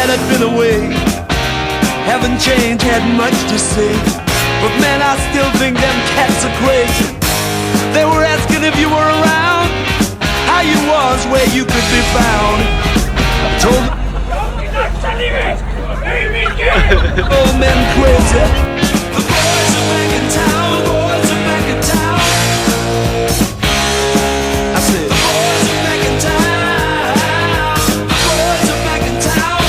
dad had been away. Haven't changed, had much to say. But man, I still think them cats are crazy. They were asking if you were around, how you was, where you could be found. Told old men crazy. The boys are back in town, the boys are back in town. I said, the boys are back in town, the boys are back in town.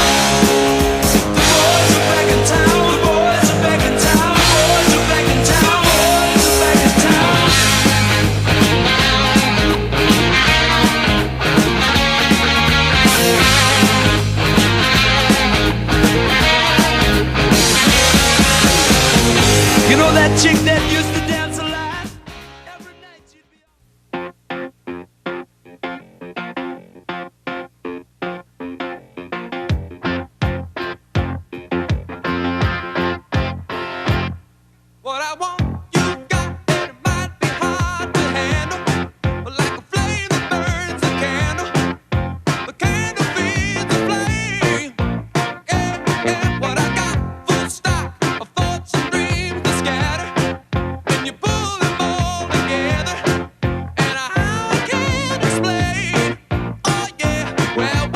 The boys are back in town, the boys are back in town, the boys are back in town, the boys are back in town. You know that chick that used to dance a lot? Every night she'd be what I want, you got, and it might be hard to handle, but like a flame that burns a candle, the candle feeds the flame. Yeah, yeah, what I got, full stock of thoughts and dreams to scatter. When you pull them all together, and how I can't explain. Oh yeah, well,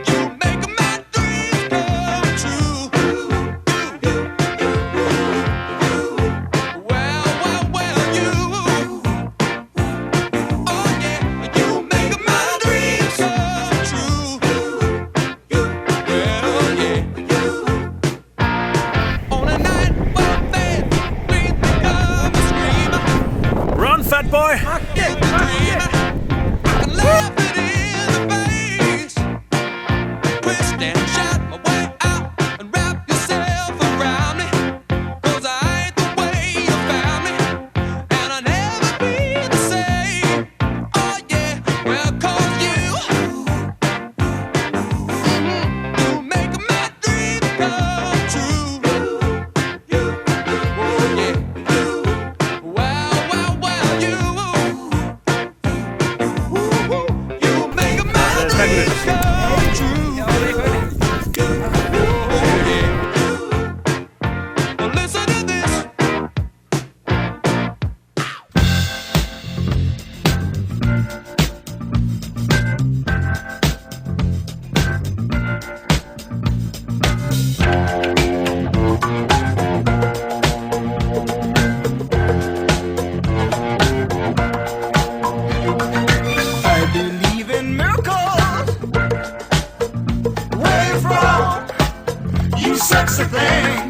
you make my dreams come true. Run, fat boy!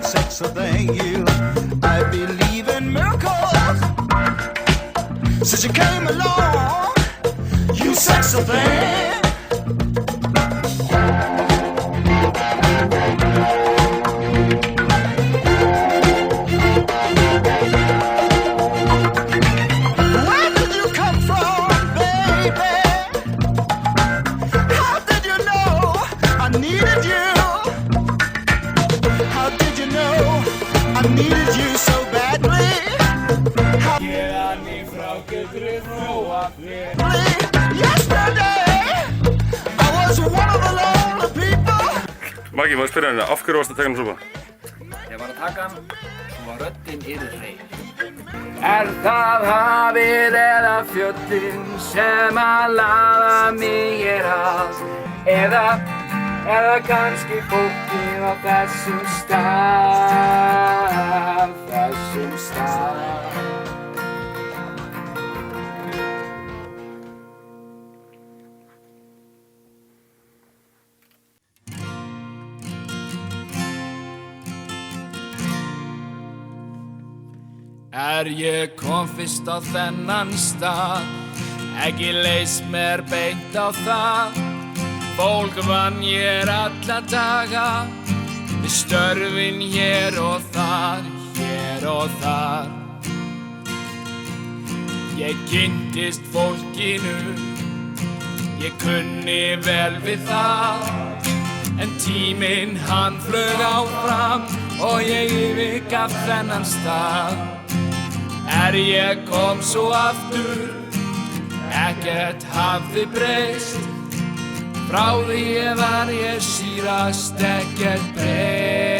Sexy thing, you. I believe in miracles. Since you came along, you sexy thing. Where did you come from, baby? How did you know I needed you? I needed you so badly. Yesterday, I was one of the lonely people. Maggi, má ég spyrja henni, af hverju varst að taka hann sopa? Ég var að taka hann, svo var röddin yrði hrein. Það hafið eða fjöllin sem að laða mig að, eða kannski fólkið á þessum stað. Ég kom fyrst á þennan stað, ekki leist mér beint á það. Fólk vann hér alla daga, við störfin hér og þar. Ég kynntist fólkinu, ég kunni vel við það. En tíminn hann flög áfram og ég yfirgaf þennan stað. Ég kom svo aftur, ekkert hafði breyst. Frá því var ég síðast ekkert breyst,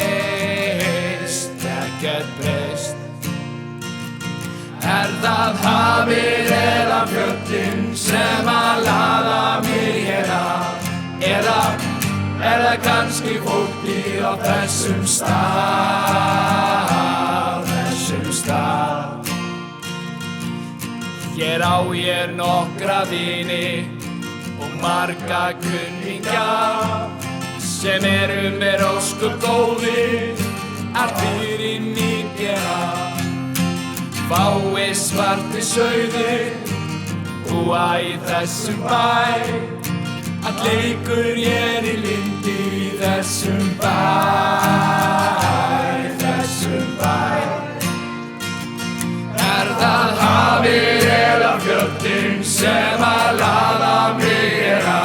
ekkert breyst. Það hafið eða fjöllin sem að laða mig hérna? Eða það kannski fólkið á þessum stað, þessum stað? Hér á ég nokkra vini og marga kunningja sem eru mér ósköp góðir að fyrir mig gera. Fái svarti sauðir búa í þessum bæ, að leikur ég í lindi í þessum bæ, þessum bæ. Það hafið eða fjöllin sem að laða mig hérna?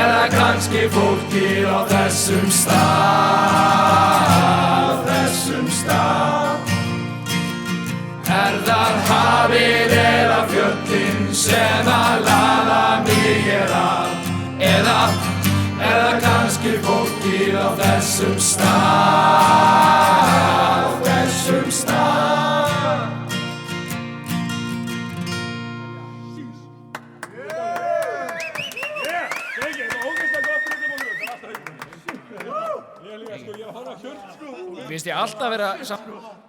Eða kannski fólkið á þessum stað, þessum stað? Það hafið eða fjöllin sem að laða mig hérna? Eða kannski fólkið á þessum stað, þessum stað? Finnst ég alltaf vera saman.